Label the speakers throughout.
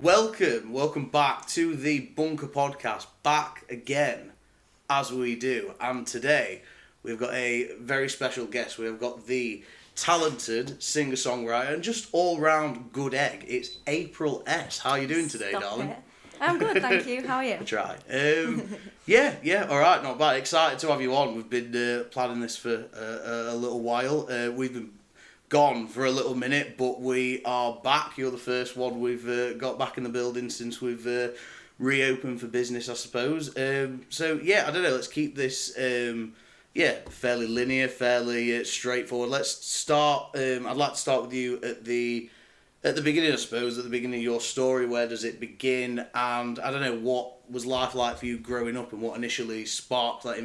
Speaker 1: Welcome back to the Bunker Podcast, back again, as we do. And today, we've got a very special guest. We've got the talented singer-songwriter and just all-round good egg. It's April-Ess. How are you doing today, darling?
Speaker 2: I'm good, thank you. How are you?
Speaker 1: I try. Yeah, all right, not bad. Excited to have you on. We've been planning this for a little while. We've been gone for a little minute, but we are back. You're the first one we've got back in the building since we've reopened for business, I suppose. So yeah, I don't know. Let's keep this fairly linear, fairly straightforward. Let's start. I'd like to start with you at the beginning, I suppose. At the beginning of your story, where does it begin? And I don't know, what was life like for you growing up, and what initially sparked that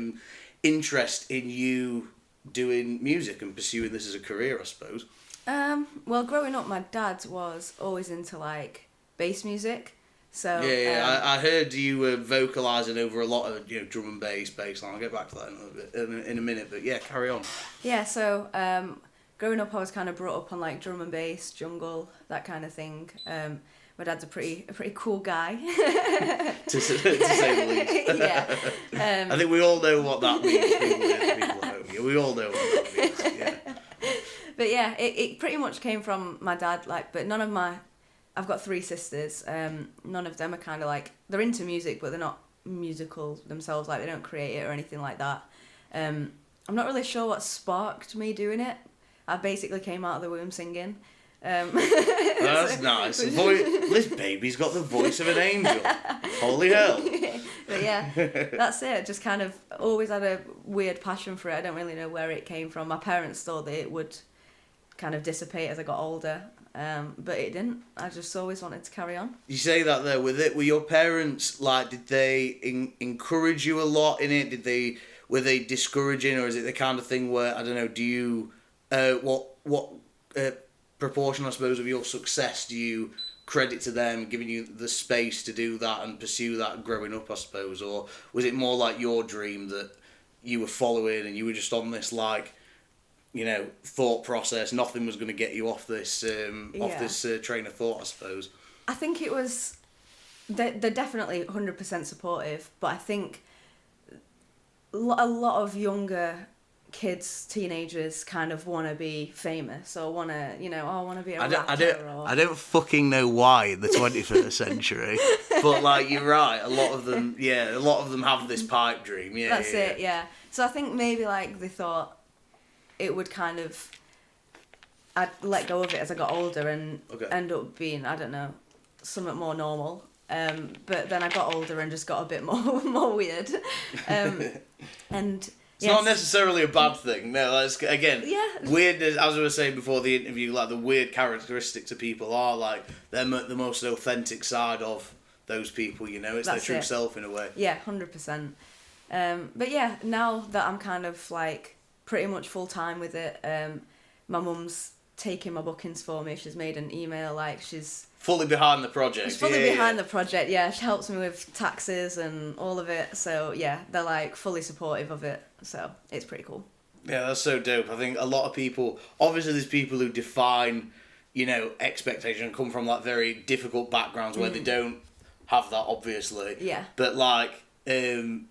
Speaker 1: interest in you doing music and pursuing this as a career, I suppose?
Speaker 2: Well, growing up, my dad was always into like bass music. So
Speaker 1: I heard you were vocalising over a lot of drum and bass line. I'll get back to that in a minute, but yeah, carry on.
Speaker 2: Yeah, so growing up, I was kind of brought up on like drum and bass, jungle, that kind of thing. My dad's a pretty cool guy.
Speaker 1: to say the least.
Speaker 2: Yeah.
Speaker 1: I think we all know what that means. People at home. Yeah, we all know what that means. Yeah.
Speaker 2: But yeah, it pretty much came from my dad. But none of I've got 3 sisters. None of them are kind of like, they're into music, but they're not musical themselves. Like, they don't create it or anything like that. I'm not really sure what sparked me doing it. I basically came out of the womb singing.
Speaker 1: That's nice. This baby's got the voice of an angel. Holy hell.
Speaker 2: But yeah, that's it. Just kind of always had a weird passion for it. I don't really know where it came from. My parents thought that it would kind of dissipate as I got older, but it didn't. I just always wanted to carry on.
Speaker 1: You say that there with it. Were your parents like? Did they encourage you a lot in it? Were they discouraging, or is it the kind of thing where, I don't know? Do you what proportion, I suppose, of your success do you credit to them giving you the space to do that and pursue that growing up, I suppose? Or was it more like your dream that you were following and you were just on this thought process, nothing was going to get you off this train of thought, I suppose?
Speaker 2: I think it was, they're definitely 100% supportive, but I think a lot of younger kids, teenagers kind of want to be famous or want to, I want to be a rapper.
Speaker 1: I don't fucking know why in the 21st century, but like, you're right, a lot of them have this pipe dream. Yeah,
Speaker 2: that's it. Yeah. So I think maybe like they thought it would kind of, I'd let go of it as I got older and end up being, I don't know, somewhat more normal. But then I got older and just got a bit more weird. And
Speaker 1: it's not necessarily a bad thing. No, weird. As I was saying before the interview, like the weird characteristics of people are like they're the most authentic side of those people. It's their true self in a way.
Speaker 2: Yeah, 100%. But yeah, now that I'm kind of like pretty much full time with it, my mum's taking my bookings for me. She's made an email, like she's
Speaker 1: fully behind the project.
Speaker 2: She's fully behind the project. Yeah, she helps me with taxes and all of it. So yeah, they're like fully supportive of it. So it's pretty cool.
Speaker 1: Yeah, that's so dope. I think a lot of people, obviously there's people who define, expectation and come from like very difficult backgrounds where they don't have that, obviously.
Speaker 2: Yeah.
Speaker 1: But like, you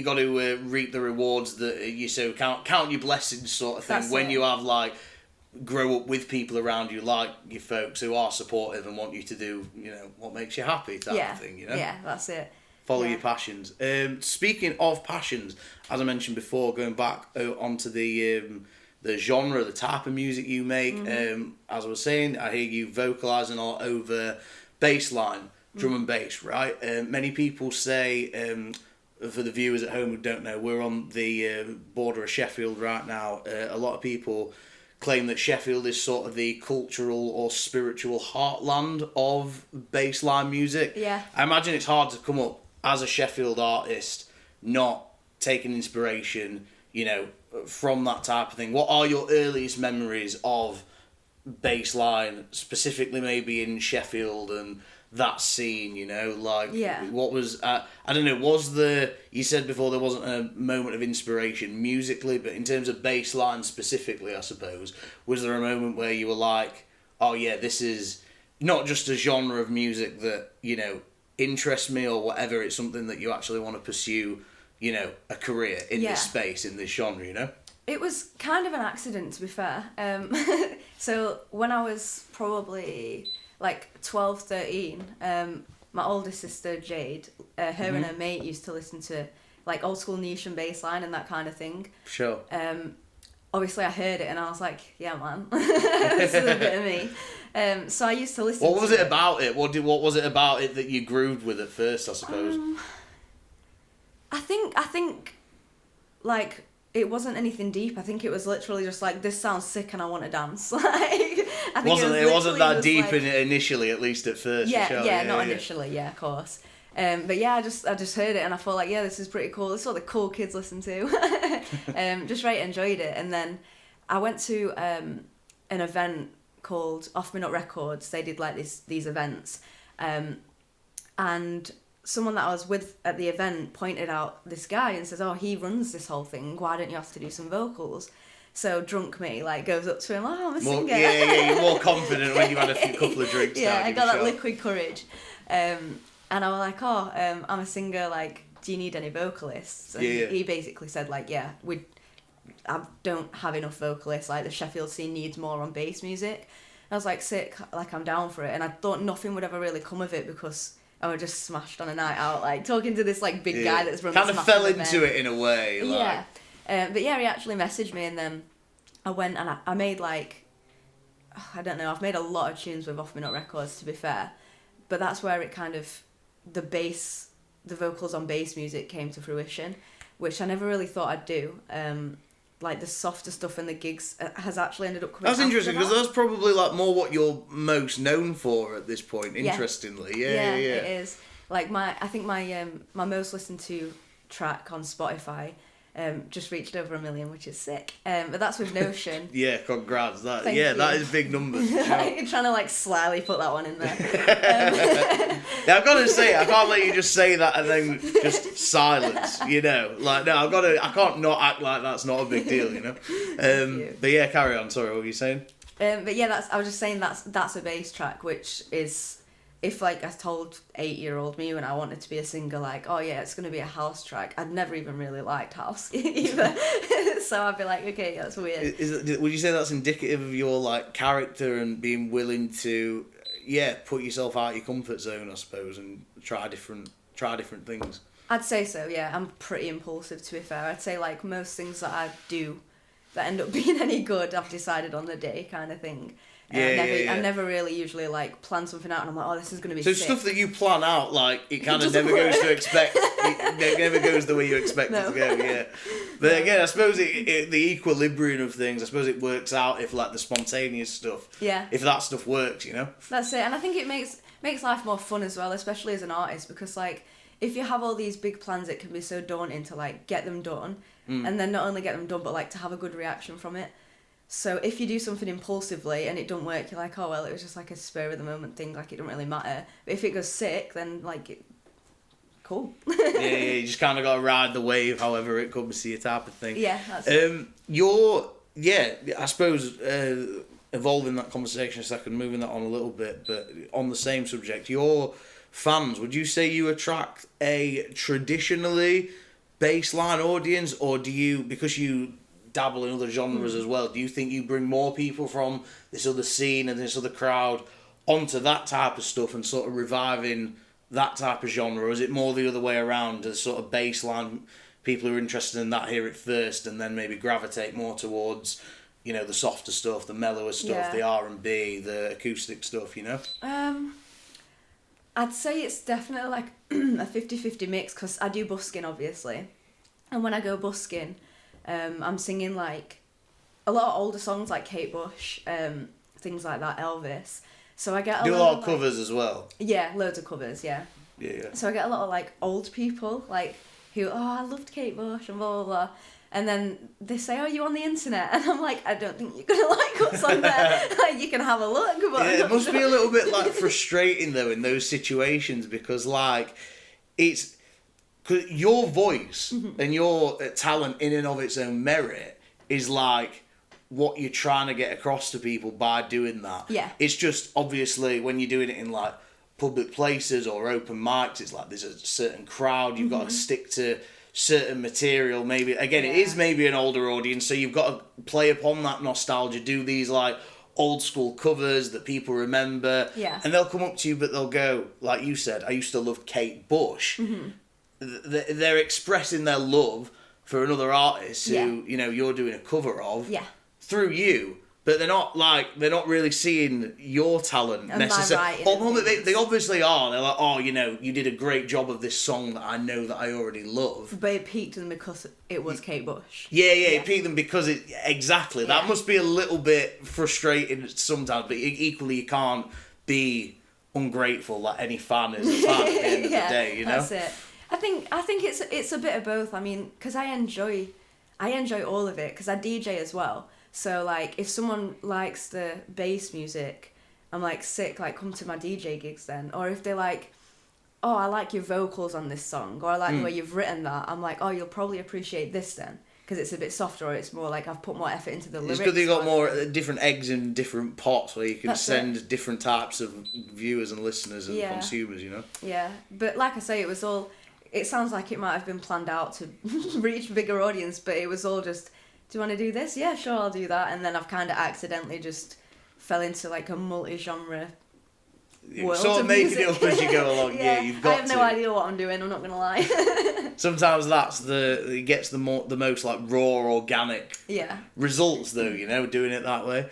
Speaker 1: got to reap the rewards that you so count your blessings sort of thing. That's when you have like, grow up with people around you like your folks who are supportive and want you to do, what makes you happy type of thing,
Speaker 2: Yeah, that's it.
Speaker 1: Follow your passions. Speaking of passions, as I mentioned before, going back onto the genre, the type of music you make, as I was saying, I hear you vocalising all over bass line, drum and bass, right? Many people say, for the viewers at home who don't know, we're on the border of Sheffield right now. A lot of people claim that Sheffield is sort of the cultural or spiritual heartland of bassline music.
Speaker 2: Yeah.
Speaker 1: I imagine it's hard to come up as a Sheffield artist, not taking inspiration, from that type of thing. What are your earliest memories of bassline, specifically maybe in Sheffield and that scene, what was, I don't know, you said before there wasn't a moment of inspiration musically, but in terms of bassline specifically, I suppose, was there a moment where you were like, oh yeah, this is not just a genre of music that, you know, interests me or whatever, it's something that you actually want to pursue, you know, a career in this space, in this genre, you know?
Speaker 2: It was kind of an accident, to be fair. So when I was probably like 12, 13, my older sister Jade, her and her mate used to listen to like old school niche and bassline and that kind of thing.
Speaker 1: Sure.
Speaker 2: Obviously I heard it and I was like, yeah man, this is a bit of me. So I used to listen to it.
Speaker 1: What was it about it? What was it about it that you grooved with at first, I suppose?
Speaker 2: I think like it wasn't anything deep. I think it was literally just like, this sounds sick and I want to dance. Like, I think
Speaker 1: it wasn't that deep like, initially, at least at first.
Speaker 2: Yeah, not initially, of course. But yeah, I just heard it and I thought like, yeah, this is pretty cool. This is what the cool kids listen to. Just right, enjoyed it. And then I went to an event called Off Me Not Records. They did like these events, and someone that I was with at the event pointed out this guy and says, oh, he runs this whole thing, why don't you have to do some vocals? So drunk me like goes up to him, oh, I'm a singer.
Speaker 1: Yeah, you're more confident when you've had a couple of drinks.
Speaker 2: Yeah, I got that liquid courage. And I was like, oh, I'm a singer, like, do you need any vocalists? And he basically said, like, yeah, I don't have enough vocalists, like, the Sheffield scene needs more on bass music. I was like, sick, like, I'm down for it. And I thought nothing would ever really come of it because I was just smashed on a night out, like, talking to this, like, big guy that's run
Speaker 1: kind of fell into it in a way. Like.
Speaker 2: Yeah. But yeah, he actually messaged me and then I went and I made, like, I don't know, I've made a lot of tunes with Off Me Not Records, to be fair. But that's where it kind of, the vocals on bass music came to fruition, which I never really thought I'd do. Like the softer stuff in the gigs has actually ended up coming.
Speaker 1: That's interesting because that's probably like more what you're most known for at this point. Interestingly, yeah,
Speaker 2: it is. Like I think my most listened to track on Spotify just reached over 1 million, which is sick. But that's with Notion.
Speaker 1: Yeah, congrats. That
Speaker 2: Thank you.
Speaker 1: That is big numbers. Sure.
Speaker 2: You're trying to like slyly put that one in there.
Speaker 1: Yeah, I've got to say, I can't let you just say that and then just silence. You know, like no, I can't not act like that's not a big deal. You know. But yeah, carry on. Sorry, what were you saying?
Speaker 2: But yeah, I was just saying that's a bass track, which is. If, like, I told 8-year-old me when I wanted to be a singer, like, oh, yeah, it's going to be a house track, I'd never even really liked house either. So I'd be like, okay, that's weird.
Speaker 1: Would you say that's indicative of your, like, character and being willing to, put yourself out of your comfort zone, I suppose, and try different things?
Speaker 2: I'd say so, yeah. I'm pretty impulsive, to be fair. I'd say, like, most things that I do that end up being any good, I've decided on the day kind of thing. I never really usually like plan something out and I'm like, oh, this is going to be sick.
Speaker 1: Stuff that you plan out, like, it kind of never goes to expect, it never goes the way you expect it to go, yeah. But again, I suppose the equilibrium of things, I suppose it works out if, like, the spontaneous stuff, if that stuff works, you know?
Speaker 2: That's it, and I think it makes life more fun as well, especially as an artist, because, like, if you have all these big plans, it can be so daunting to, like, get them done, and then not only get them done, but, like, to have a good reaction from it. So if you do something impulsively and it don't work, you're like, oh, well, it was just like a spur of the moment thing, like it don't really matter. But if it goes sick, then like, cool.
Speaker 1: You just kind of got to ride the wave, however it comes to you type of thing.
Speaker 2: Yeah, that's it.
Speaker 1: I suppose, evolving that conversation a second, moving that on a little bit, but on the same subject, your fans, would you say you attract a traditionally baseline audience, or do you, because you dabble in other genres as well, do you think you bring more people from this other scene and this other crowd onto that type of stuff and sort of reviving that type of genre, or is it more the other way around, the sort of baseline people who are interested in that hear it first and then maybe gravitate more towards, you know, the softer stuff, the mellower stuff, the R&B, the acoustic stuff, you know?
Speaker 2: I'd say it's definitely like a 50-50 mix, because I do busking obviously, and when I go busking I'm singing like a lot of older songs like Kate Bush, things like that, Elvis. So I get a lot of
Speaker 1: covers as well.
Speaker 2: Yeah, loads of covers, yeah. So I get a lot of like old people like who, oh, I loved Kate Bush and blah blah blah, and then they say, oh, you on the internet, and I'm like, I don't think you're gonna like what's on there. Like, you can have a look, but
Speaker 1: it must be a little bit like frustrating though in those situations, because like it's. Cause your voice and your talent in and of its own merit is like what you're trying to get across to people by doing that.
Speaker 2: Yeah.
Speaker 1: It's just, obviously, when you're doing it in, like, public places or open mics, it's like there's a certain crowd, you've got to stick to certain material. Maybe, again, it is maybe an older audience, so you've got to play upon that nostalgia, do these, like, old school covers that people remember.
Speaker 2: Yeah.
Speaker 1: And they'll come up to you, but they'll go, like you said, I used to love Kate Bush. They're expressing their love for another artist who, you know, you're doing a cover of through you, but they're not really seeing your talent necessarily. Although they obviously are. They're like, oh, you know, you did a great job of this song that I know that I already love.
Speaker 2: But it piqued them because it was Kate Bush.
Speaker 1: Yeah, it piqued them because that must be a little bit frustrating sometimes, but equally you can't be ungrateful like any fan is a fan at the end of the day, you know?
Speaker 2: That's it. I think it's a bit of both. I mean, because I enjoy all of it because I DJ as well. So like, if someone likes the bass music, I'm like, sick. Like, come to my DJ gigs then. Or if they're like, oh, I like your vocals on this song, or I like the way you've written that, I'm like, oh, you'll probably appreciate this then because it's a bit softer, or it's more like I've put more effort into the lyrics.
Speaker 1: It's good that you got more different eggs in different pots where you can send different types of viewers and listeners and consumers. You know. Yeah,
Speaker 2: but like I say, it sounds like it might have been planned out to reach a bigger audience, but it was all just, do you want to do this? Yeah, sure, I'll do that. And then I've kind of accidentally just fell into like a multi-genre world
Speaker 1: sort of making
Speaker 2: music.
Speaker 1: it up as you go along. You've got to.
Speaker 2: I have no idea what I'm doing, I'm not going to lie.
Speaker 1: Sometimes it gets the most like raw, organic results though, you know, doing it that way.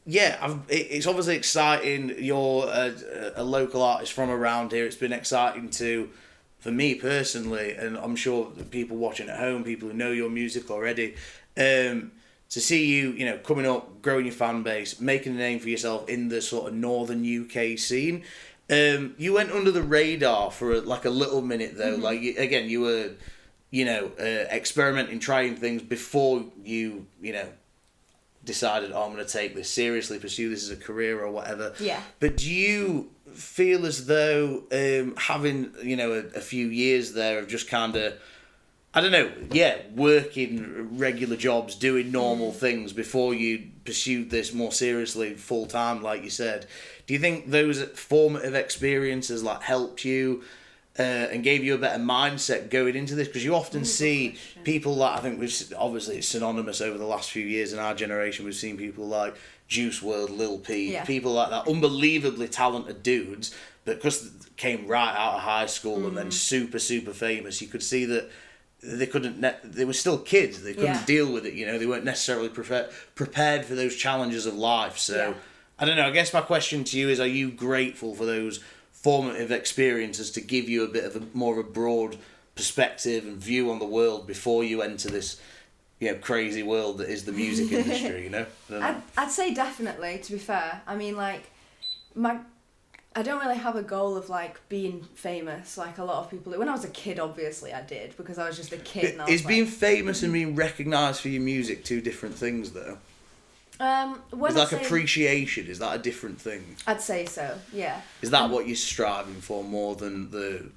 Speaker 1: It's obviously exciting. You're a local artist from around here. It's been exciting for me personally, and I'm sure people watching at home, people who know your music already, to see you, you know, coming up, growing your fan base, making a name for yourself in the sort of northern UK scene. You went under the radar for a little minute though. Like again, you were, you know, experimenting, trying things before you know, decided, oh, I'm going to take this seriously, pursue this as a career or whatever. Yeah. But do you feel as though having, you know, a few years there of just kind of, I don't know, working regular jobs, doing normal things before you pursued this more seriously full time, like you said, do you think those formative experiences like helped you and gave you a better mindset going into this? Because you often see people like, I think obviously it's synonymous over the last few years in our generation, we've seen people like Juice WRLD, Lil Peep, people like that, unbelievably talented dudes, but because they came right out of high school and then super, super famous, you could see that they were still kids, they couldn't deal with it, you know, they weren't necessarily prepared for those challenges of life. So, I don't know, I guess my question to you is, are you grateful for those formative experiences to give you a bit of more of a broad perspective and view on the world before you enter this, you know, crazy world that is the music industry, you know?
Speaker 2: I'd say definitely, to be fair. I mean, like, I don't really have a goal of, like, being famous like a lot of people do. When I was a kid, obviously, I did, because I was just a kid. And
Speaker 1: is being famous and being recognised for your music two different things, though? Is like appreciation, is that a different thing?
Speaker 2: I'd say so, yeah.
Speaker 1: Is that what you're striving for more than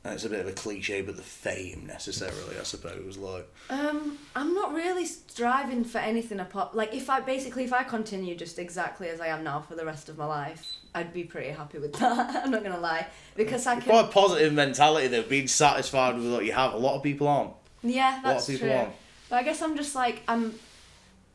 Speaker 1: it's a bit of a cliche, but the fame necessarily, I suppose, like?
Speaker 2: I'm not really striving for anything apart, like, if I continue just exactly as I am now for the rest of my life, I'd be pretty happy with that. I'm not gonna lie, because quite
Speaker 1: a positive mentality though, being satisfied with what you have. A lot of people aren't.
Speaker 2: Yeah, that's true. A lot of people aren't. But I guess I'm just like,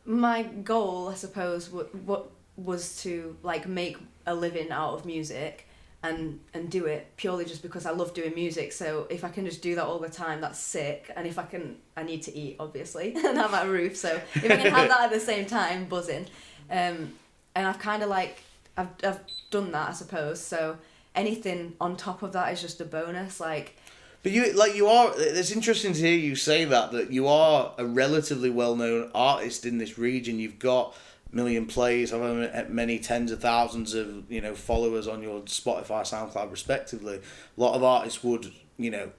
Speaker 2: my goal, I suppose, what was to like make a living out of music and do it purely just because I love doing music. So if I can just do that all the time, that's sick. And if I need to eat, obviously, and have a roof. So if I can have that at the same time, buzzing. And I've kind of like, I've done that, I suppose. So anything on top of that is just a bonus. Like,
Speaker 1: but you are, it's interesting to hear you say that you are a relatively well-known artist in this region. You've got a million plays, however many tens of thousands of, you know, followers on your Spotify, SoundCloud respectively. A lot of artists would, you know,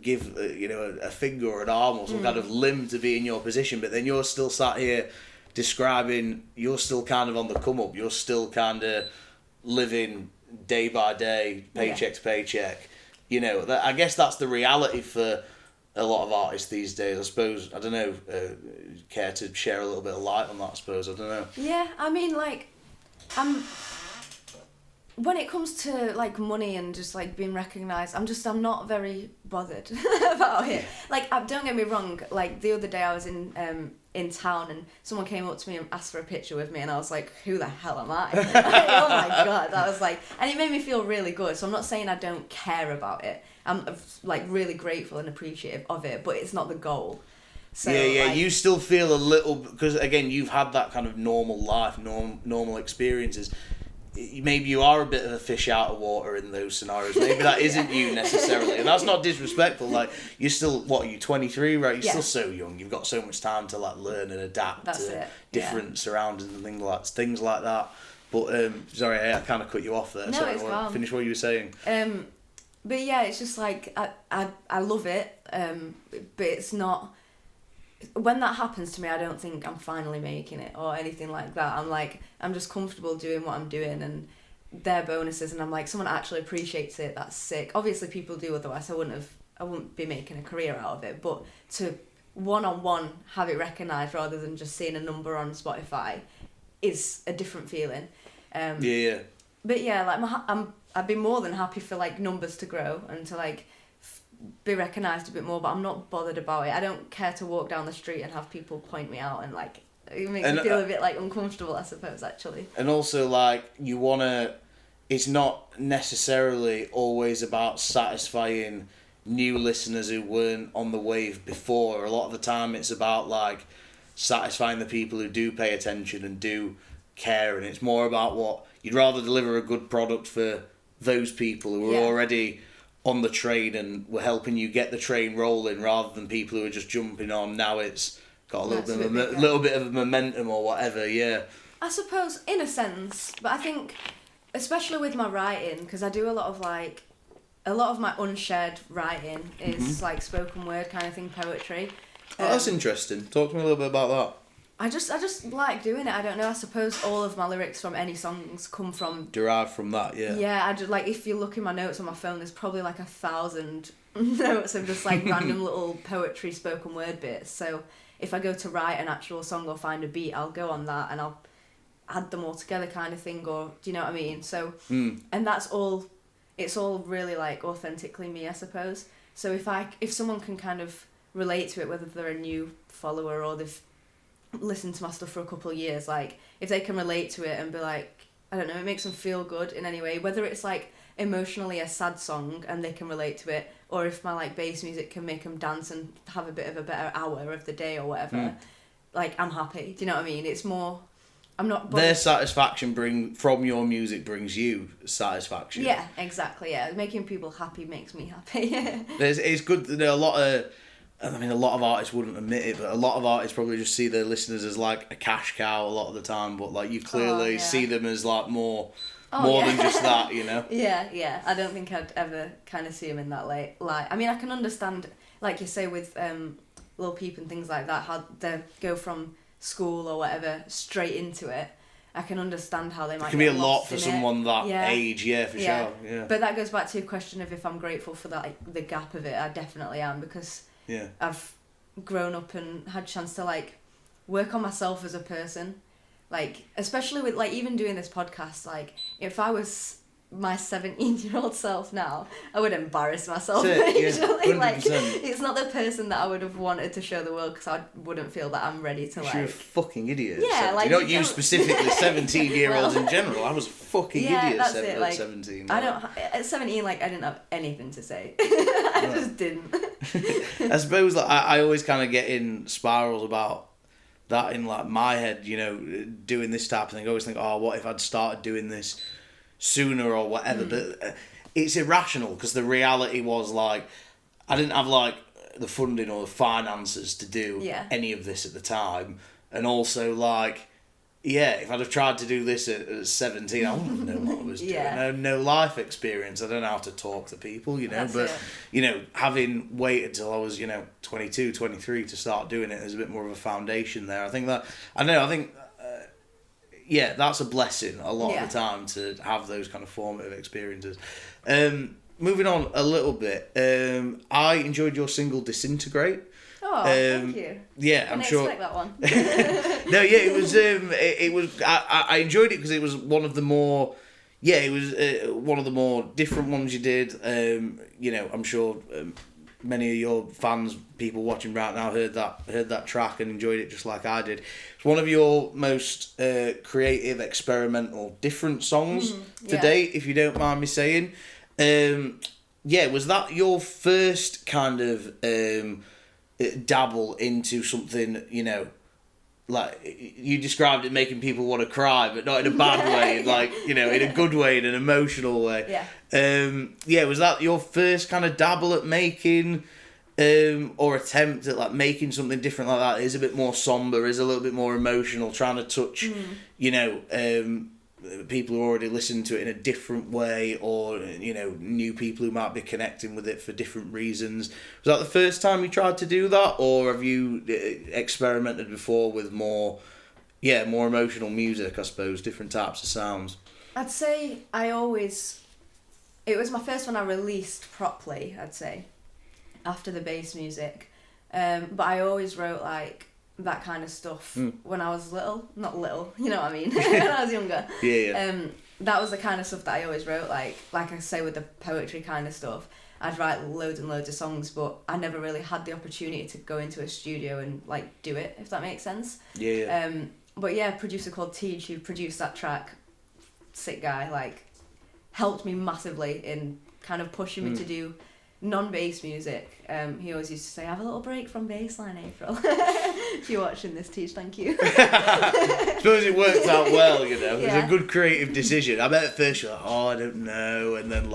Speaker 1: give, you know, a finger or an arm or some kind of limb to be in your position, but then you're still sat here describing, you're still kind of on the come up, you're still kind of living day by day, paycheck to paycheck. You know, I guess that's the reality for a lot of artists these days. I suppose, I don't know, care to share a little bit of light on that, I suppose, I don't know.
Speaker 2: Yeah, I mean, like, when it comes to, like, money and just, like, being recognised, I'm not very bothered about it. Like, don't get me wrong, like, the other day I was in town and someone came up to me and asked for a picture with me and I was like, who the hell am I? Like, oh my God, that was like, and it made me feel really good. So I'm not saying I don't care about it. I'm, like, really grateful and appreciative of it, but it's not the goal. So,
Speaker 1: yeah,
Speaker 2: like,
Speaker 1: you still feel a little, because again, you've had that kind of normal life, normal experiences. Maybe you are a bit of a fish out of water in those scenarios. Maybe that isn't you necessarily, and that's not disrespectful. Like, you're still, what are you, 23, right? You're still so young. You've got so much time to, like, learn and adapt to different surroundings and things like that. But sorry, I kind of cut you off there.
Speaker 2: No,
Speaker 1: Sorry,
Speaker 2: it's gone.
Speaker 1: Finish what you were saying.
Speaker 2: But yeah, it's just like I love it. But it's not. When that happens to me, I don't think I'm finally making it or anything like that. I'm just comfortable doing what I'm doing, and they're bonuses. And I'm like, someone actually appreciates it. That's sick. Obviously, people do. Otherwise, I wouldn't be making a career out of it. But to one-on-one have it recognised rather than just seeing a number on Spotify is a different feeling.
Speaker 1: Yeah.
Speaker 2: But yeah, like I'd be more than happy for, like, numbers to grow and to, like, be recognised a bit more, but I'm not bothered about it. I don't care to walk down the street and have people point me out and, like, it makes me feel a bit, like, uncomfortable, I suppose, actually.
Speaker 1: And also, like, you want to, it's not necessarily always about satisfying new listeners who weren't on the wave before. A lot of the time it's about, like, satisfying the people who do pay attention and do care, and it's more about what you'd rather deliver a good product for those people who are already on the train and were helping you get the train rolling, rather than people who are just jumping on. Now it's got a little bit of momentum or whatever. Yeah,
Speaker 2: I suppose in a sense, but I think especially with my writing, because I do a lot of my unshared writing is like spoken word kind of thing, poetry.
Speaker 1: That's interesting. Talk to me a little bit about that.
Speaker 2: I just like doing it. I don't know. I suppose all of my lyrics from any songs come from...
Speaker 1: Derived from that, yeah.
Speaker 2: Yeah, I just, like, if you look in my notes on my phone, there's probably, like, 1,000 notes of just, like, random little poetry spoken word bits. So if I go to write an actual song or find a beat, I'll go on that and I'll add them all together kind of thing, or... Do you know what I mean? So... And that's all... It's all really, like, authentically me, I suppose. So if someone can kind of relate to it, whether they're a new follower or they've listened to my stuff for a couple of years, like, if they can relate to it and be like, I don't know, it makes them feel good in any way, whether it's, like, emotionally a sad song and they can relate to it, or if my, like, bass music can make them dance and have a bit of a better hour of the day or whatever, like, I'm happy. Do you know what I mean? It's more... I'm not bothered. Their
Speaker 1: satisfaction from your music brings you satisfaction.
Speaker 2: Yeah, exactly, yeah. Making people happy makes me happy.
Speaker 1: It's good. There are a lot of artists wouldn't admit it, but a lot of artists probably just see their listeners as, like, a cash cow a lot of the time, but, like, you clearly see them as, like, more than just that, you know?
Speaker 2: Yeah. I don't think I'd ever kind of see them in that light. I mean, I can understand, like you say, with Lil Peep and things like that, how they go from school or whatever straight into it. I can understand how they might. It
Speaker 1: can be a lot for someone that age, for sure. Yeah.
Speaker 2: But that goes back to your question of if I'm grateful for that, like, the gap of it. I definitely am, because I've grown up and had a chance to, like, work on myself as a person. Like, especially with, like, even doing this podcast, like, if I was my 17-year-old self now, I would embarrass myself usually. Like, it's not the person that I would have wanted to show the world, because I wouldn't feel that I'm ready to, like...
Speaker 1: You're a fucking idiot.
Speaker 2: Yeah, like...
Speaker 1: Not you specifically, 17-year-olds in general. I was a fucking idiot
Speaker 2: that's
Speaker 1: at
Speaker 2: like,
Speaker 1: 17.
Speaker 2: At 17, like, I didn't have anything to say. I just didn't.
Speaker 1: I suppose, like, I always kind of get in spirals about that in, like, my head, you know, doing this type of thing. I always think, oh, what if I'd started doing this sooner or whatever, but it's irrational, because the reality was, like, I didn't have, like, the funding or the finances to do any of this at the time, and also, like, if I'd have tried to do this at 17, I wouldn't have known what I was doing. No life experience. I don't know how to talk to people, you know. You know, having waited till I was, 22, 23 to start doing it, there's a bit more of a foundation there. I think that's a blessing a lot of the time, to have those kind of formative experiences. moving on a little bit, I enjoyed your single Disintegrate.
Speaker 2: Oh, thank you.
Speaker 1: Yeah,
Speaker 2: I'm
Speaker 1: sure.
Speaker 2: Expect that one.
Speaker 1: No, yeah, it was. It was. I enjoyed it because it was one of the more. Yeah, it was one of the more different ones you did. I'm sure many of your fans, people watching right now, heard that track and enjoyed it just like I did. It's one of your most creative, experimental, different songs to date, if you don't mind me saying. Was that your first kind of dabble into something, like you described it, making people want to cry, but not in a bad way, like, in a good way, in an emotional way. Was that your first kind of dabble at making or attempt at like making something different like that? It is a bit more somber, is a little bit more emotional, trying to touch people who already listen to it in a different way, or new people who might be connecting with it for different reasons. Was that the first time you tried to do that, or have you experimented before with more emotional music, I suppose, different types of sounds?
Speaker 2: I'd say it was my first one I released properly, I'd say, after the bass music, but I always wrote like that kind of stuff when I was not little, you know what I mean, when I was younger. That was the kind of stuff that I always wrote, like I say with the poetry kind of stuff. I'd write loads and loads of songs, but I never really had the opportunity to go into a studio and like do it, if that makes sense. But yeah, a producer called Teej, who produced that track, sick guy, like helped me massively in kind of pushing me to do non-bass music. He always used to say, have a little break from bassline, April. If you're watching this, Teej, thank you.
Speaker 1: I suppose it worked out well, It was a good creative decision. I bet at first you're like, I don't know, and then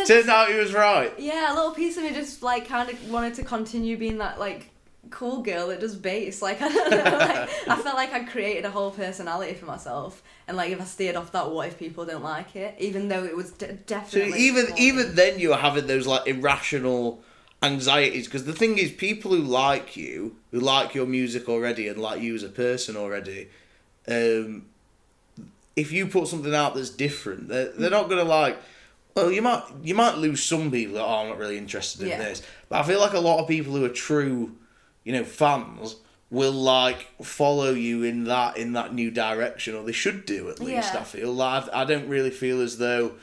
Speaker 1: turns out he was right.
Speaker 2: Yeah, a little piece of me just like kind of wanted to continue being that like cool girl that does bass. Like, I don't know, like I felt like I created a whole personality for myself, and like if I steered off that, what if people don't like it, even though it was definitely.
Speaker 1: So even then you were having those like irrational anxieties, because the thing is, people who like your music already and like you as a person already, if you put something out that's different, they're not gonna like. Well, you might lose some people that I'm not really interested in this, but I feel like a lot of people who are true, fans will like follow you in that new direction, or they should do at least. I feel like I don't really feel as though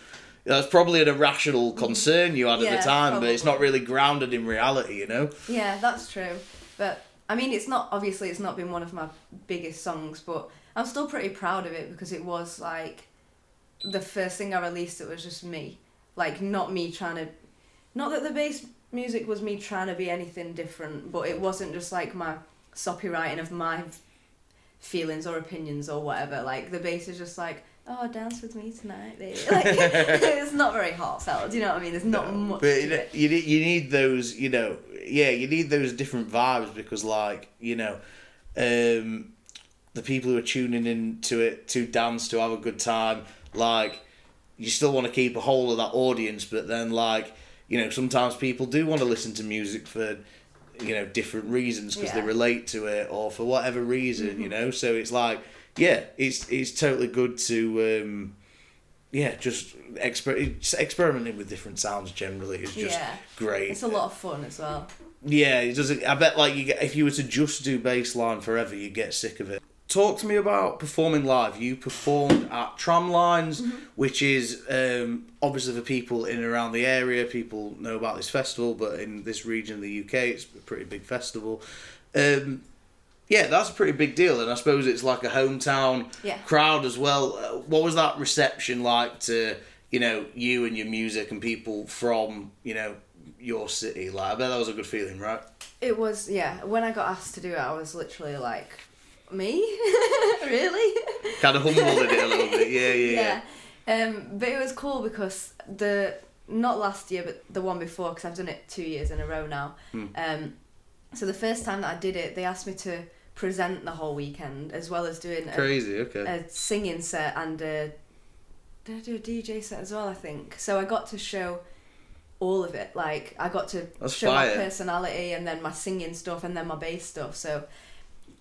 Speaker 1: that's probably an irrational concern you had at the time, probably. But it's not really grounded in reality,
Speaker 2: Yeah, that's true. But I mean, it's not been one of my biggest songs, but I'm still pretty proud of it because it was like the first thing I released. It was just me, like not that the bass music was me trying to be anything different, but it wasn't just like my soppy writing of my feelings or opinions or whatever. Like the bass is just like, oh, dance with me tonight, baby. Like, it's not very heartfelt, do you know what I mean? There's not much to it.
Speaker 1: You need those, you need those different vibes, because like, the people who are tuning into it to dance, to have a good time, like, you still want to keep a hold of that audience, but then like, sometimes people do want to listen to music for, different reasons, because they relate to it or for whatever reason, so it's like, it's totally good to, just experimenting with different sounds generally is just great.
Speaker 2: It's a lot of fun as well.
Speaker 1: Yeah, it doesn't. I bet like if you were to just do bassline forever, you get sick of it. Talk to me about performing live. You performed at Tramlines, which is obviously for people in and around the area. People know about this festival, but in this region of the UK, it's a pretty big festival. That's a pretty big deal, and I suppose it's like a hometown crowd as well. What was that reception like to, you and your music and people from, your city? Like, I bet that was a good feeling, right?
Speaker 2: It was, when I got asked to do it, I was literally like, me? Really?
Speaker 1: Kind of humbled in it a little bit, yeah.
Speaker 2: But it was cool because not last year, but the one before, because I've done it 2 years in a row now. So the first time that I did it, they asked me to present the whole weekend, as well as doing a singing set, and did I do a DJ set as well, I think. So I got to show all of it. Like, I got to show my personality, and then my singing stuff, and then my bass stuff. So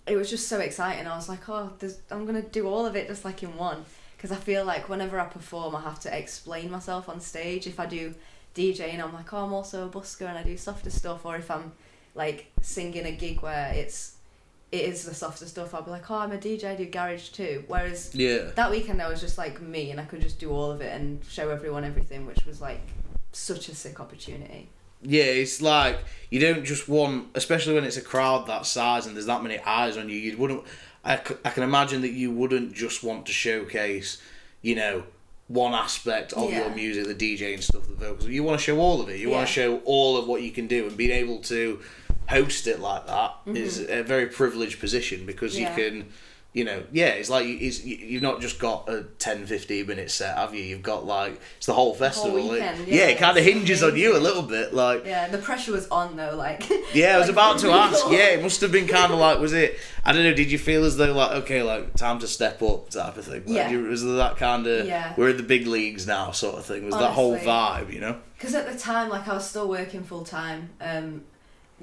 Speaker 2: it was just so exciting. I was like, I'm going to do all of it just like in one. Because I feel like whenever I perform, I have to explain myself on stage. If I do DJing, I'm like, oh, I'm also a busker and I do softer stuff. Or if I'm like singing a gig where it is the softer stuff, I'll be like, oh, I'm a DJ, I do garage too. Whereas that weekend I was just like me, and I could just do all of it and show everyone everything, which was like such a sick opportunity.
Speaker 1: Yeah, it's like, you don't just want, especially when it's a crowd that size and there's that many eyes on you, you wouldn't, I can imagine that you wouldn't just want to showcase, you know, one aspect of your music, the DJ and stuff, the vocals. You want to show all of it. You want to show all of what you can do, and being able to host it like that is a very privileged position, because you can, you know, it's like you've not just got a 10-15 minute set, have you? You've got like, it's the whole festival.
Speaker 2: Whole weekend,
Speaker 1: it kind of hinges on you a little bit, like.
Speaker 2: Yeah, the pressure was on though, like.
Speaker 1: Yeah, I was about to ask. Yeah, it must have been kind of like, was it? I don't know. Did you feel as though like, okay, like time to step up type of thing? Like, was there that kind of we're in the big leagues now sort of thing? Was that whole vibe, you know? Because
Speaker 2: at the time, like, I was still working full time.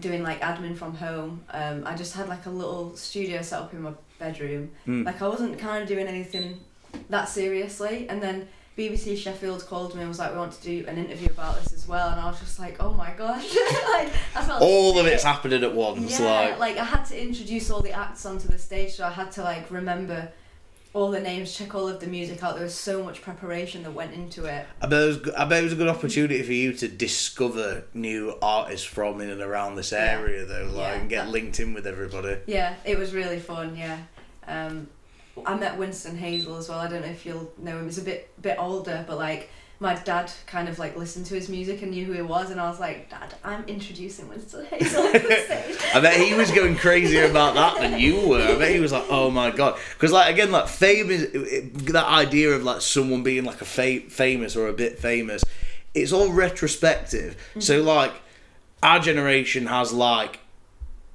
Speaker 2: Doing like admin from home. I just had like a little studio set up in my bedroom. Like, I wasn't kind of doing anything that seriously, and then BBC Sheffield called me and was like, we want to do an interview about this as well, and I was just like, oh my gosh. Like, I felt
Speaker 1: all of it's happening at once.
Speaker 2: Like I had to introduce all the acts onto the stage, so I had to like remember all the names, check all of the music out. There was so much preparation that went into it.
Speaker 1: I bet it was a good opportunity for you to discover new artists from in and around this area, though, like, and get linked in with everybody.
Speaker 2: Yeah, it was really fun. Yeah, I met Winston Hazel as well. I don't know if you'll know him. He's a bit older, but like, my dad kind of like listened to his music and knew who he was, and I was like, Dad, I'm introducing Winston Hazel on the stage.
Speaker 1: I bet he was going crazier about that than you were. I bet he was like, oh my god, because like, again, like, fame is that idea of like someone being like a famous or a bit famous. It's all retrospective. So like, our generation has like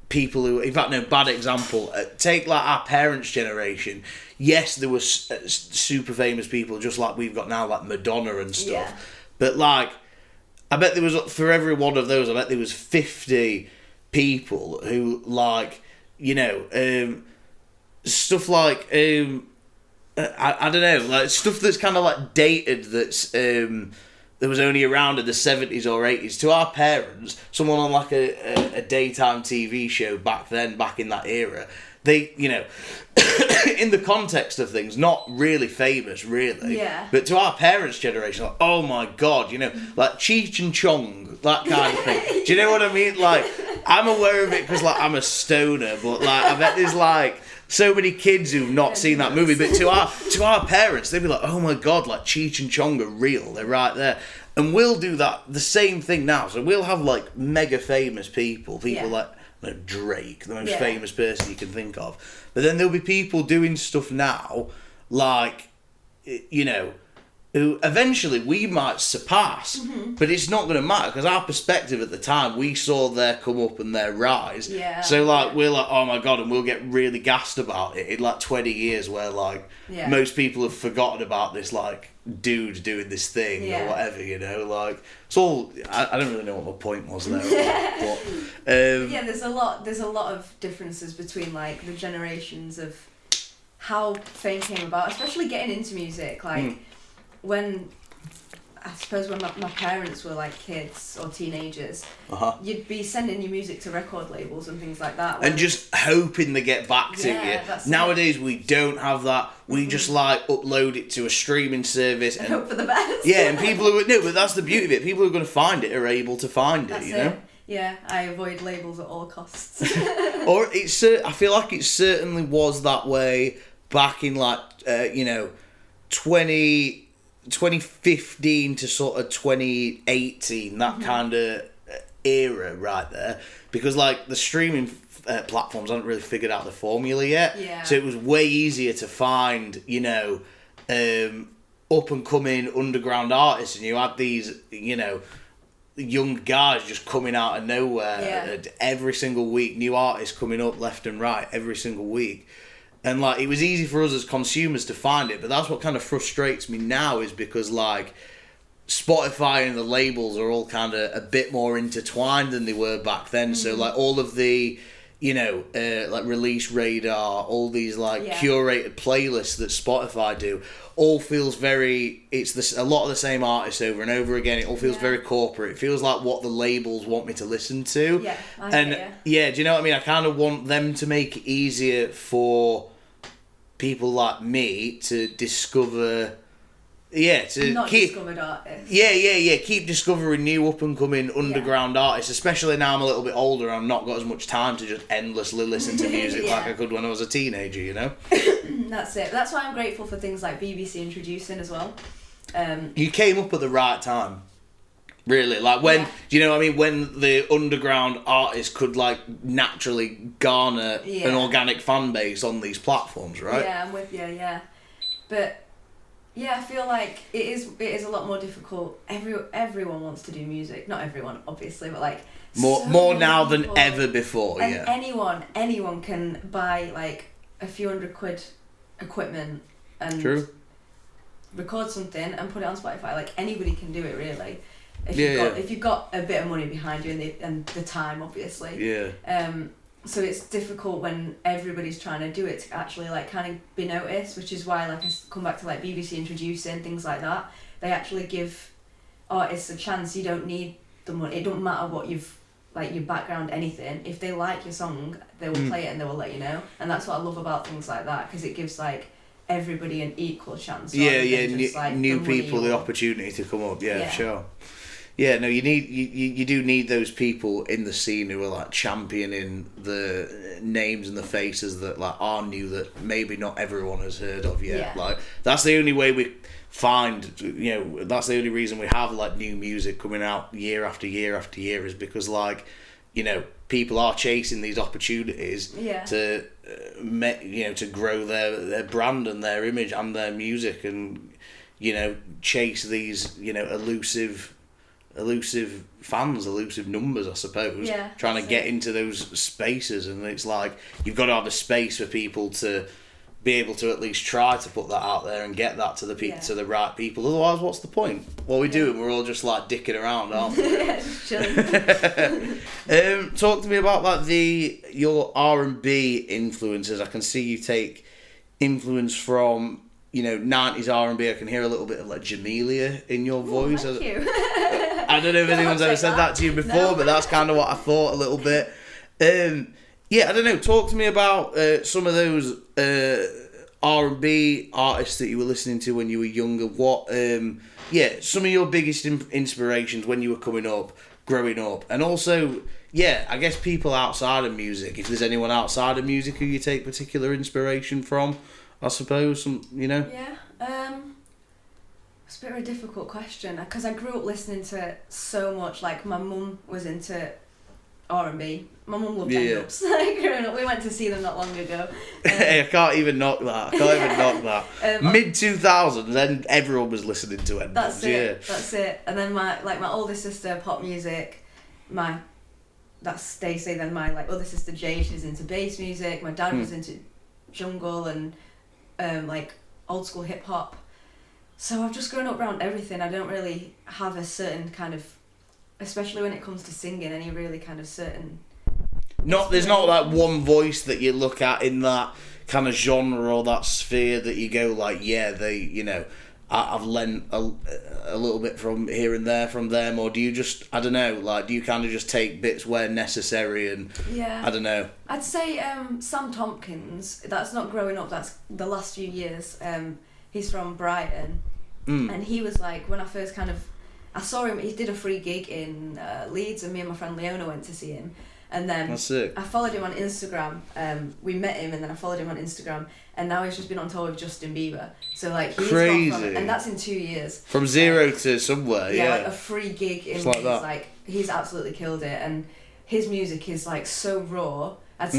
Speaker 1: people who, in fact, no, bad example. Take like our parents' generation. Yes, there was super famous people just like we've got now, like Madonna and stuff. Yeah. But like, I bet there was, for every one of those, I bet there was 50 people who, like, you know, stuff like, I don't know, like stuff that's kind of like dated, that's that was only around in the 70s or 80s. To our parents, someone on like a daytime TV show back then, back in that era, they, you know, in the context of things, not really famous, really.
Speaker 2: Yeah.
Speaker 1: But to our parents' generation, like, oh my god, you know, like Cheech and Chong, that kind of thing. Do you know what I mean? Like, I'm aware of it because, like, I'm a stoner, but like, I bet there's like so many kids who've not seen that movie. But to our parents, they'd be like, oh my god, like Cheech and Chong are real. They're right there. And we'll do that, the same thing now. So we'll have like mega famous people like Drake, the most famous person you can think of. But then there'll be people doing stuff now, like, you know, who eventually we might surpass, but it's not going to matter because our perspective at the time, we saw their come up and their rise.
Speaker 2: Yeah.
Speaker 1: So like, we're like, oh my god, and we'll get really gassed about it in like 20 years, where like most people have forgotten about this like dude doing this thing or whatever, you know, like, it's all, I don't really know what my point was there. But
Speaker 2: there's a lot of differences between like the generations of how fame came about, especially getting into music, like when my parents were like kids or teenagers, you'd be sending your music to record labels and things like that,
Speaker 1: and just hoping they get back to you. Nowadays we don't have that. We just like upload it to a streaming service and
Speaker 2: hope for the best.
Speaker 1: Yeah, and people who no, but that's the beauty of it. People who are going to find it are able to find it. You know.
Speaker 2: Yeah, I avoid labels at all costs.
Speaker 1: Or I feel like it certainly was that way back in like 2015 to sort of 2018, that kind of era right there, because like the streaming platforms hadn't really figured out the formula yet. So it was way easier to find, you know, up and coming underground artists, and you had these, you know, young guys just coming out of nowhere every single week, new artists coming up left and right every single week. And like, it was easy for us as consumers to find it, but that's what kind of frustrates me now, is because like Spotify and the labels are all kind of a bit more intertwined than they were back then. So like all of the like Release Radar, all these like
Speaker 2: Yeah.
Speaker 1: curated playlists that Spotify do, all feels very, a lot of the same artists over and over again. It all feels
Speaker 2: Yeah.
Speaker 1: very corporate. It feels like what the labels want me to listen to.
Speaker 2: Yeah, I
Speaker 1: And
Speaker 2: get ya.
Speaker 1: yeah, do you know what I mean? I kind of want them to make it easier for people like me to discover, to
Speaker 2: Not
Speaker 1: keep,
Speaker 2: discovered artists.
Speaker 1: keep discovering new up and coming underground artists, especially now I'm a little bit older and I've not got as much time to just endlessly listen to music
Speaker 2: Yeah.
Speaker 1: like I could when I was a teenager, you know?
Speaker 2: That's it. That's why I'm grateful for things like BBC introducing as well.
Speaker 1: You came up at the right time. Really, like when, do you know what I mean? When the underground artists could like naturally garner an organic fan base on these platforms, right?
Speaker 2: Yeah, I'm with you, yeah. But yeah, I feel like it is a lot more difficult. Everyone wants to do music. Not everyone, obviously, but like
Speaker 1: more now than
Speaker 2: people.
Speaker 1: ever before,
Speaker 2: And
Speaker 1: yeah.
Speaker 2: anyone can buy like a few £100 equipment and
Speaker 1: True.
Speaker 2: record something and put it on Spotify. Like anybody can do it, really. If you've got a bit of money behind you and the time, obviously.
Speaker 1: Yeah.
Speaker 2: So it's difficult when everybody's trying to do it to actually like kind of be noticed, which is why like I come back to like BBC introducing things like that. They actually give artists a chance. You don't need the money. It don't matter what you've like your background, anything. If they like your song, they will play it and they will let you know. And that's what I love about things like that, because it gives like everybody an equal chance.
Speaker 1: New people the opportunity to come up. Yeah, sure. Yeah, no, you do need those people in the scene who are like championing the names and the faces that like are new that maybe not everyone has heard of yet.
Speaker 2: Yeah.
Speaker 1: Like that's the only way we find, that's the only reason we have like new music coming out year after year after year is because like, people are chasing these opportunities to to grow their brand and their image and their music and chase these elusive fans, elusive numbers, I suppose.
Speaker 2: Yeah,
Speaker 1: trying to get into those spaces, and it's like you've got to have a space for people to be able to at least try to put that out there and get that to the to the right people. Otherwise, what's the point? What are we doing? We're all just like dicking around, aren't we?
Speaker 2: Just chilling.
Speaker 1: Talk to me about like your R&B influences. I can see you take influence from 90s R&B. I can hear a little bit of like Jamelia in your voice.
Speaker 2: Thank you.
Speaker 1: I don't know if anyone's ever said that to you before, but that's kind of what I thought a little bit. I don't know. Talk to me about some of those R&B artists that you were listening to when you were younger. What, some of your biggest inspirations when you were growing up, and also, I guess people outside of music. If there's anyone outside of music who you take particular inspiration from, I suppose,
Speaker 2: Yeah. It's a bit of a difficult question because I grew up listening to so much. Like my mum was into R&B. My mum loved End-Ups. Growing up, we went to see them not long ago.
Speaker 1: Hey, I can't even knock that. Mid 2000s, then everyone was listening to End-Ups.
Speaker 2: That's it. And then my older sister, pop music. My other sister Jade, she's into bass music. My dad was into jungle and like old school hip hop. So I've just grown up around everything. I don't really have a certain kind of, especially when it comes to singing, any really kind of certain.
Speaker 1: There's not that one voice that you look at in that kind of genre or that sphere that you go like, I've lent a little bit from here and there from them, or do you just, I don't know, like do you kind of just take bits where necessary and I don't know.
Speaker 2: I'd say Sam Tompkins. That's not growing up. That's the last few years. He's from Brighton, and he was like when I first I saw him. He did a free gig in Leeds, and me and my friend Leona went to see him. And then I followed him on Instagram. We met him, and then I followed him on Instagram. And now he's just been on tour with Justin Bieber. So like he's
Speaker 1: crazy,
Speaker 2: and that's in 2 years.
Speaker 1: From zero to somewhere. Yeah,
Speaker 2: like a free gig in Leeds. Like he's absolutely killed it, and his music is like so raw. I'd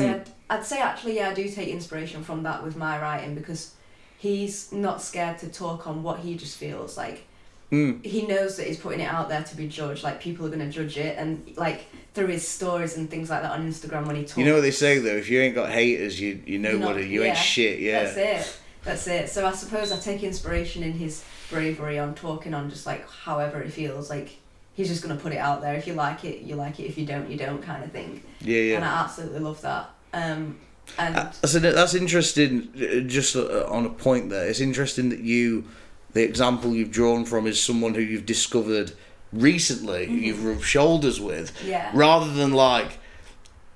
Speaker 2: say actually I do take inspiration from that with my writing because he's not scared to talk on what he just feels like. He knows that he's putting it out there to be judged. Like people are gonna judge it, and like through his stories and things like that on Instagram when he talks.
Speaker 1: You know what they say though? If you ain't got haters, you nobody. You ain't shit. Yeah.
Speaker 2: That's it. So I suppose I take inspiration in his bravery on talking on just like however he feels. Like he's just going to put it out there. If you like it, you like it. If you don't, you don't, kind of thing.
Speaker 1: Yeah.
Speaker 2: And I absolutely love that. And
Speaker 1: so that's interesting. Just on a point there, it's interesting that the example you've drawn from is someone who you've discovered recently, you've rubbed shoulders with, rather than like,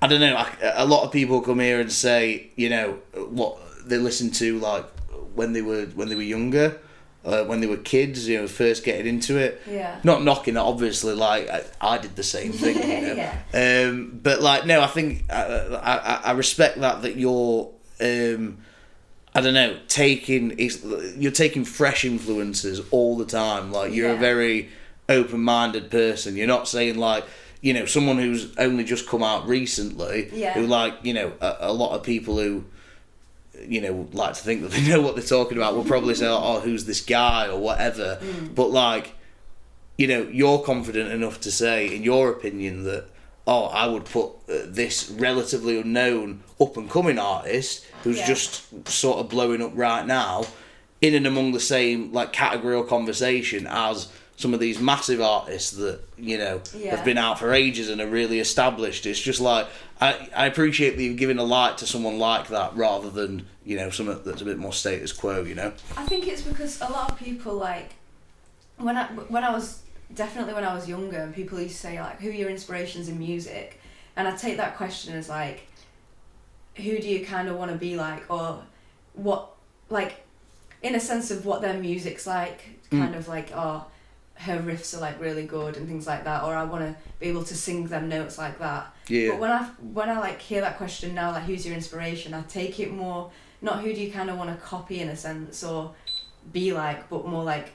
Speaker 1: I don't know, a lot of people come here and say, you know, what they listened to like when they were younger, when they were kids, you know, first getting into it.
Speaker 2: Yeah.
Speaker 1: Not knocking it, obviously. Like I did the same thing. You know? But like, no, I think I respect that you're, I don't know, you're taking fresh influences all the time. Like you're a very open-minded person. You're not saying like, you know, someone who's only just come out recently, who like, you know, a lot of people who, you know, like to think that they know what they're talking about will probably say, oh, who's this guy or whatever. But like, you know, you're confident enough to say, in your opinion, that, oh, I would put this relatively unknown up-and-coming artist who's just sort of blowing up right now in and among the same like category or conversation as some of these massive artists that, you know, have been out for ages and are really established. It's just like, I appreciate that you've given a light to someone like that rather than, you know, something that's a bit more status quo, you know?
Speaker 2: I think it's because a lot of people, like, when I was younger, and people used to say, like, who are your inspirations in music? And I take that question as, like, who do you kind of want to be like? Or what, like, in a sense of what their music's like, kind of like, oh, her riffs are like really good and things like that, or I want to be able to sing them notes like that. But when I like hear that question now, like who's your inspiration, I take it more not who do you kind of want to copy in a sense or be like, but more like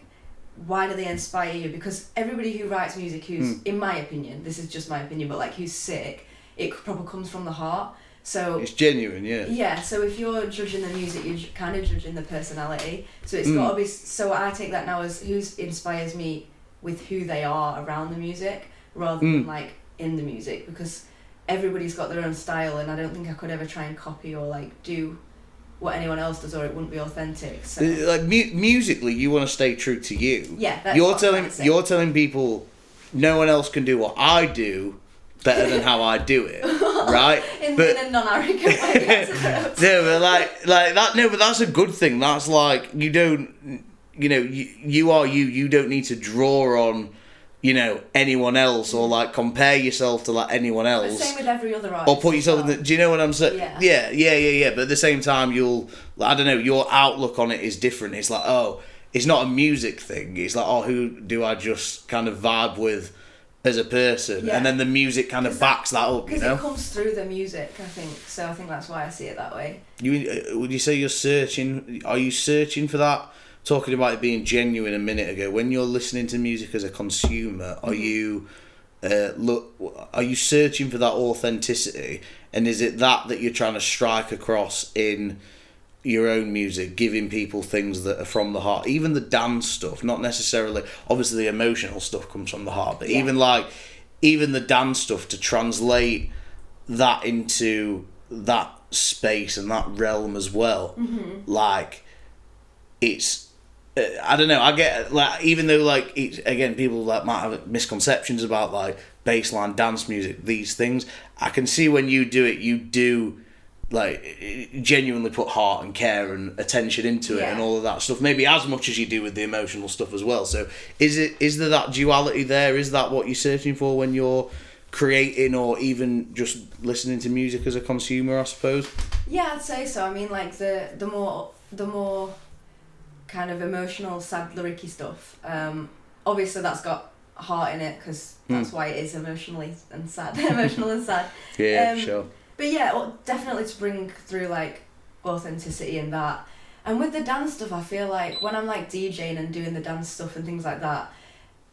Speaker 2: why do they inspire you? Because everybody who writes music who's in my opinion, this is just my opinion, but like who's sick, it probably comes from the heart. So
Speaker 1: it's genuine.
Speaker 2: Yeah, so if you're judging the music, you're kind of judging the personality. So it's got to be, so I take that now as who inspires me with who they are around the music rather than like in the music, because everybody's got their own style and I don't think I could ever try and copy or like do what anyone else does or it wouldn't be authentic. So
Speaker 1: like musically you want to stay true to you.
Speaker 2: Yeah, that's
Speaker 1: you're telling people no one else can do what I do better than how I do it, right?
Speaker 2: in a non-arrogant way, I suppose.
Speaker 1: No, but like that. No, but that's a good thing. That's like you don't, you know, you are you. You don't need to draw on, you know, anyone else or like compare yourself to like anyone else.
Speaker 2: But same with every other artist.
Speaker 1: Or put yourself in the. Do you know what I'm saying? Yeah. But at the same time, I don't know. Your outlook on it is different. It's like, oh, it's not a music thing. It's like, oh, who do I just kind of vibe with as a person, and then the music kind of backs that up, you know?
Speaker 2: Because it comes through the music, I think. So I think that's why I see it that way.
Speaker 1: Would you say you're searching? Are you searching for that? Talking about it being genuine a minute ago, when you're listening to music as a consumer, are you are you searching for that authenticity? And is it that you're trying to strike across in your own music, giving people things that are from the heart, even the dance stuff, not necessarily, obviously the emotional stuff comes from the heart, but even the dance stuff, to translate that into that space and that realm as well, like it's I don't know, I get like, even though like it's, again, people like might have misconceptions about like bassline dance music, these things, I can see when you do it, you do like genuinely put heart and care and attention into it and all of that stuff, maybe as much as you do with the emotional stuff as well. So is there that duality there? Is that what you're searching for when you're creating or even just listening to music as a consumer, I suppose? Yeah,
Speaker 2: I'd say so. I mean, like the more kind of emotional, sad, lyricy stuff, obviously that's got heart in it because that's why it is emotional and sad.
Speaker 1: Sure.
Speaker 2: But yeah, definitely to bring through like authenticity in that. And with the dance stuff, I feel like when I'm like DJing and doing the dance stuff and things like that,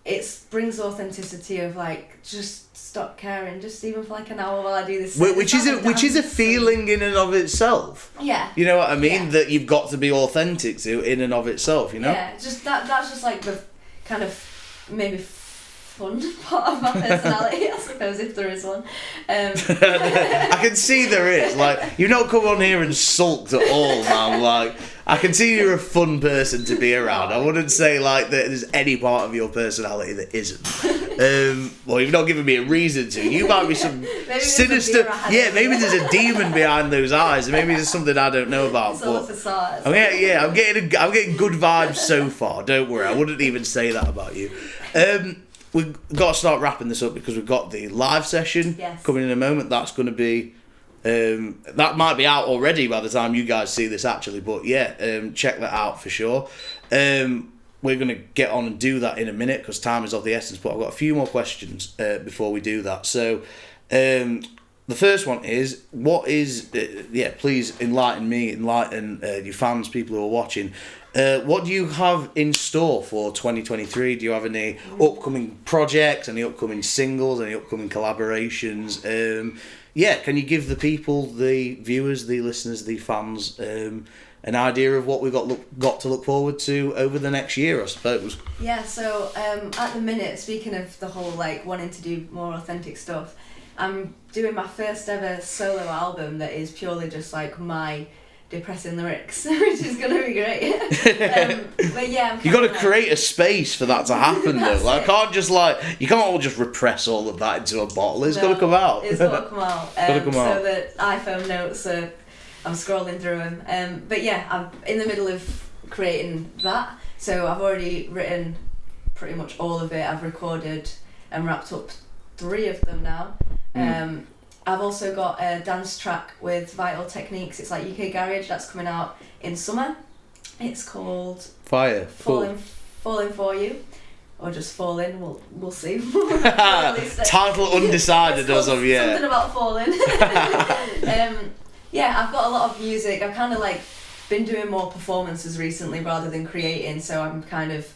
Speaker 2: it brings authenticity of like, just stop caring, just even for like an hour while I do this.
Speaker 1: Which is a feeling in and of itself.
Speaker 2: Yeah.
Speaker 1: You know what I mean? Yeah. That you've got to be authentic to in and of itself, you know?
Speaker 2: Yeah, just that's just like the kind of maybe fun part of my personality, I suppose, if there is one.
Speaker 1: I can see there is. Like, you've not come on here and sulked at all, man. Like, I can see you're a fun person to be around. I wouldn't say like that there's any part of your personality that isn't. Well, you've not given me a reason to. You might be some sinister. Yeah, maybe there's a demon behind those eyes. Maybe there's something I don't know about.
Speaker 2: It's all a facade.
Speaker 1: I'm getting good vibes so far. Don't worry, I wouldn't even say that about you. We've got to start wrapping this up because we've got the live session coming in a moment. That's going to be. That might be out already by the time you guys see this actually, but check that out for sure. We're going to get on and do that in a minute because time is of the essence, but I've got a few more questions before we do that. So the first one is, please enlighten your fans, people who are watching. What do you have in store for 2023? Do you have any upcoming projects, any upcoming singles, any upcoming collaborations? Can you give the people, the viewers, the listeners, the fans, an idea of what we've got to look forward to over the next year, I suppose?
Speaker 2: Yeah, so at the minute, speaking of the whole wanting to do more authentic stuff, I'm doing my first ever solo album that is purely just my depressing lyrics, which is going to be great. But yeah,
Speaker 1: you got to create a space for that to happen though. You can't all just repress all of that into a bottle. It's got to come out.
Speaker 2: It's got to come out. So the iPhone notes I'm scrolling through them. But yeah, I'm in the middle of creating that. So I've already written pretty much all of it. I've recorded and wrapped up 3 of them now. I've also got a dance track with Vital Techniques. It's UK garage that's coming out in summer. It's called Falling For You. Or just Falling, we'll see.
Speaker 1: Title undecided as of yet.
Speaker 2: Something about falling. I've got a lot of music. I've kind of been doing more performances recently rather than creating, so I'm kind of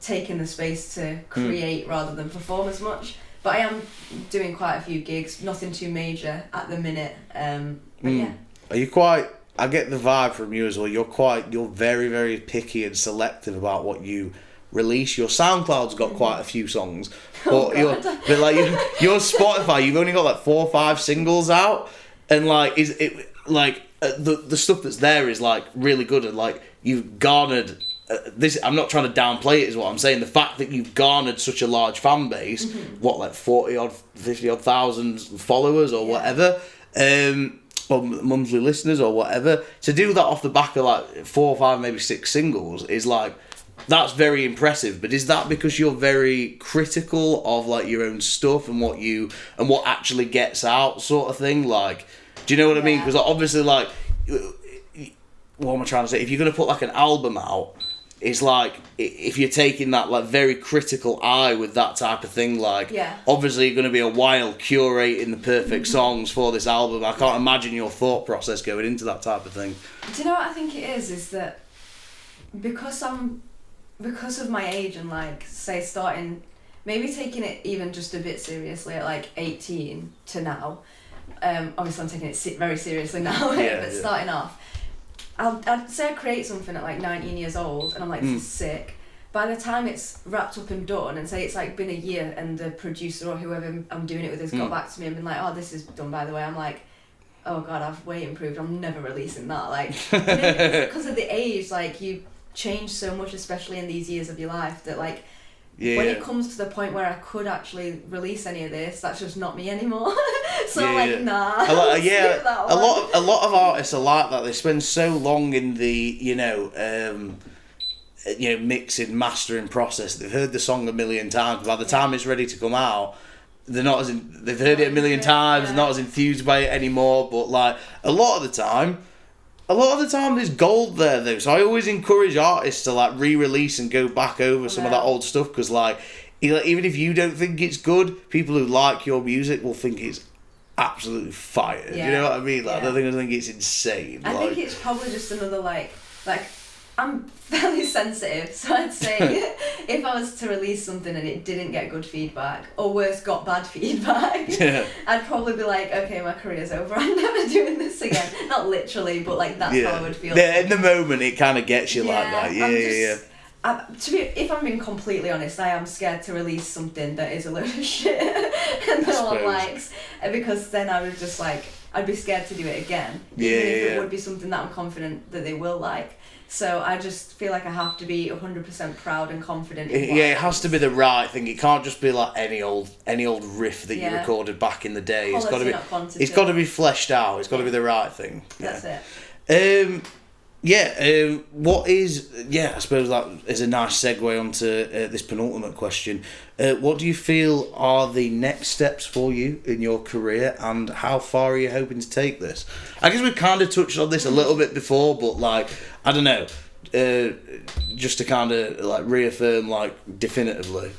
Speaker 2: taking the space to create rather than perform as much. But I am doing quite a few gigs, nothing too major at the minute.
Speaker 1: Are you quite? I get the vibe from you as well. You're very, very picky and selective about what you release. Your SoundCloud's got quite a few songs, but your Spotify, you've only got 4 or 5 singles out, and the stuff that's there is really good, and you've garnered. This, I'm not trying to downplay it, is what I'm saying. The fact that you've garnered such a large fan base, 40 odd, 50 odd thousand followers or whatever, or monthly listeners or whatever, to do that off the back of 4 or 5, maybe 6 singles is that's very impressive. But is that because you're very critical of your own stuff and what actually gets out, sort of thing? Do you know what I mean? Because obviously, what am I trying to say? If you're gonna put an album out, it's if you're taking that very critical eye with that type of thing, obviously you're going to be a while curating the perfect songs for this album. I can't imagine your thought process going into that type of thing.
Speaker 2: Do you know what I think it is that because of my age and say starting, maybe taking it even just a bit seriously at 18 to now, obviously I'm taking it very seriously now, but starting off, I'd say I create something at 19 years old and I'm this is sick. By the time it's wrapped up and done, and say it's been a year and the producer or whoever I'm doing it with has got back to me and been oh, this is done by the way, I'm oh god, I've way improved, I'm never releasing that. Because of the age, you change so much, especially in these years of your life, that when it comes to the point where I could actually release any of this, that's just not me anymore. So nah.
Speaker 1: A lot of artists are like that. They spend so long in the mixing, mastering process. They've heard the song a million times. By the time it's ready to come out, they're not they've heard it a million times. Not as enthused by it anymore. But a lot of the time there's gold there though. So I always encourage artists to re-release and go back over some of that old stuff, because even if you don't think it's good, people who like your music will think it's absolutely fire. You know what I mean? I think it's insane.
Speaker 2: I think it's probably just another I'm fairly sensitive, so I'd say if I was to release something and it didn't get good feedback, or worse, got bad feedback, I'd probably be okay, my career's over, I'm never doing this again. Not literally, but that's how I would feel.
Speaker 1: Yeah, in the moment it kind of gets you like that.
Speaker 2: If I'm being completely honest, I am scared to release something that is a load of shit and no one likes, because then I would just I'd be scared to do it again. Even if it would be something that I'm confident that they will like. So I just feel like I have to be 100% proud and confident.
Speaker 1: It has to be the right thing. It can't just be like any old riff that you recorded back in the day.
Speaker 2: Quality,
Speaker 1: it's got to be
Speaker 2: not quantity.
Speaker 1: It's got to be fleshed out. It's got to be the right thing.
Speaker 2: That's it.
Speaker 1: What is... Yeah, I suppose that is a nice segue onto this penultimate question. What do you feel are the next steps for you in your career, and how far are you hoping to take this? I guess we've kind of touched on this a little bit before, but, like, I don't know, just to kind of, like, reaffirm, like, definitively,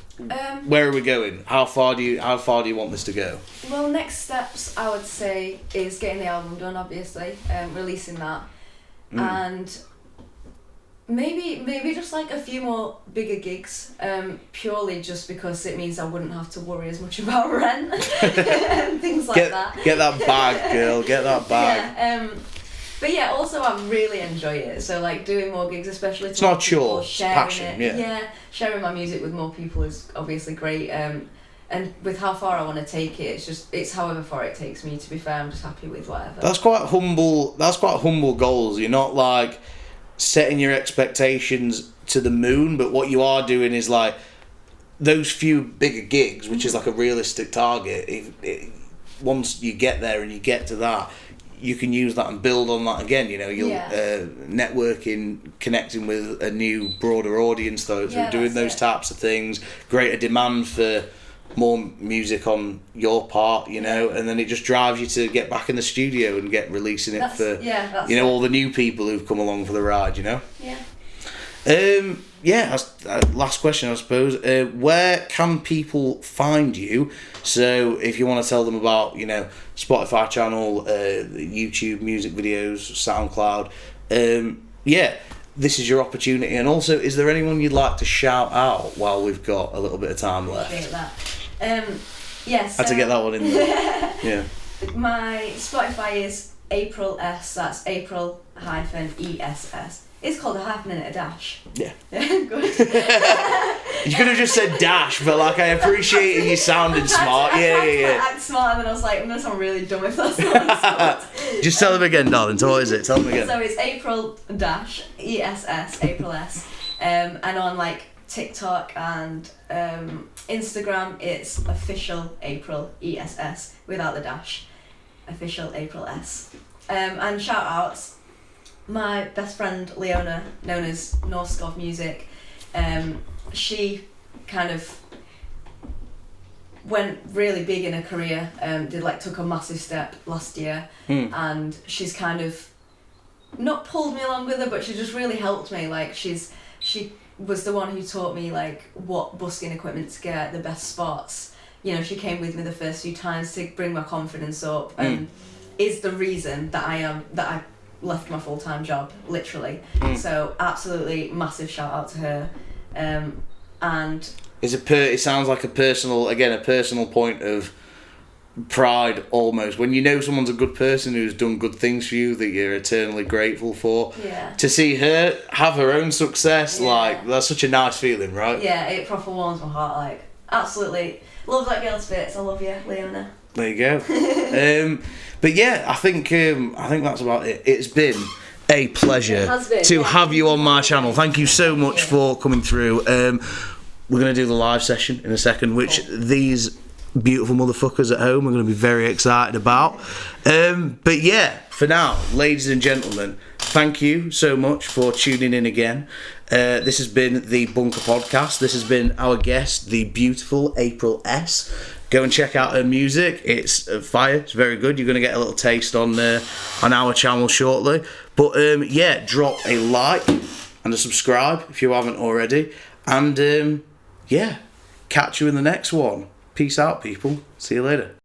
Speaker 1: where are we going? How far do you want this to go?
Speaker 2: Well, next steps, I would say, is getting the album done, obviously, releasing that. And maybe just like a few more bigger gigs, purely just because it means I wouldn't have to worry as much about rent and things like that.
Speaker 1: Get that bag, girl. Get that bag.
Speaker 2: Yeah. But yeah, also I really enjoy it. So like doing more gigs, especially
Speaker 1: it's not a chore, it's passion.
Speaker 2: Yeah, sharing my music with more people is obviously great. And with how far I want to take it, it's however far it takes me. To be fair, I'm just happy with whatever.
Speaker 1: That's quite humble goals. You're not like setting your expectations to the moon, but what you are doing is like those few bigger gigs, which is like a realistic target. Once you get there and you get to that, you can use that and build on that again. You know, you'll networking, connecting with a new, broader audience though through doing those types of things. Greater demand for more music on your part, you know, and then it just drives you to get back in the studio and get releasing it all the new people who've come along for the ride, you know. Last question, I suppose. Where can people find you? So if you want to tell them about, you know, Spotify channel, YouTube music videos, SoundCloud, this is your opportunity. And also, is there anyone you'd like to shout out while we've got a little bit of time left?
Speaker 2: Yes.
Speaker 1: Had to get that one in there. Yeah.
Speaker 2: My Spotify is April-Ess. That's April-ESS. It's called a hyphen and a dash.
Speaker 1: Yeah.
Speaker 2: Good.
Speaker 1: You could have just said dash, but like I appreciate you sounding smart.
Speaker 2: I tried to act smart, and then I was like, I'm gonna sound really dumb if that's not what it's called.
Speaker 1: Just tell them again, darling. So what is it? Tell them again.
Speaker 2: So it's April-ESS, April-Ess, and on like TikTok and Instagram, it's official April-ESS without the dash. Official April-Ess. And shout outs. My best friend Leona, known as North Scov Music, she kind of went really big in her career. Took a massive step last year, and she's kind of not pulled me along with her, but she just really helped me. Like she was the one who taught me like what busking equipment to get, the best spots. You know, she came with me the first few times to bring my confidence up, and is the reason that I left my full-time job, literally. So absolutely massive shout out to her. And
Speaker 1: it sounds like a personal point of pride almost, when you know someone's a good person who's done good things for you that you're eternally grateful for. To see her have her own success, like that's such a nice feeling, right?
Speaker 2: It proper warms my heart. Like absolutely love that girl to bits. I love you, Leona.
Speaker 1: There you go. But yeah, I think that's about it. It's been a pleasure to have you on my channel. Thank you so much for coming through. We're going to do the live session in a second, which these beautiful motherfuckers at home are going to be very excited about. But yeah, for now, ladies and gentlemen, thank you so much for tuning in again. This has been the Bunker Podcast. This has been our guest, the beautiful April-Ess. Go and check out her music. It's fire. It's very good. You're going to get a little taste on our channel shortly. But drop a like and a subscribe if you haven't already. And catch you in the next one. Peace out, people. See you later.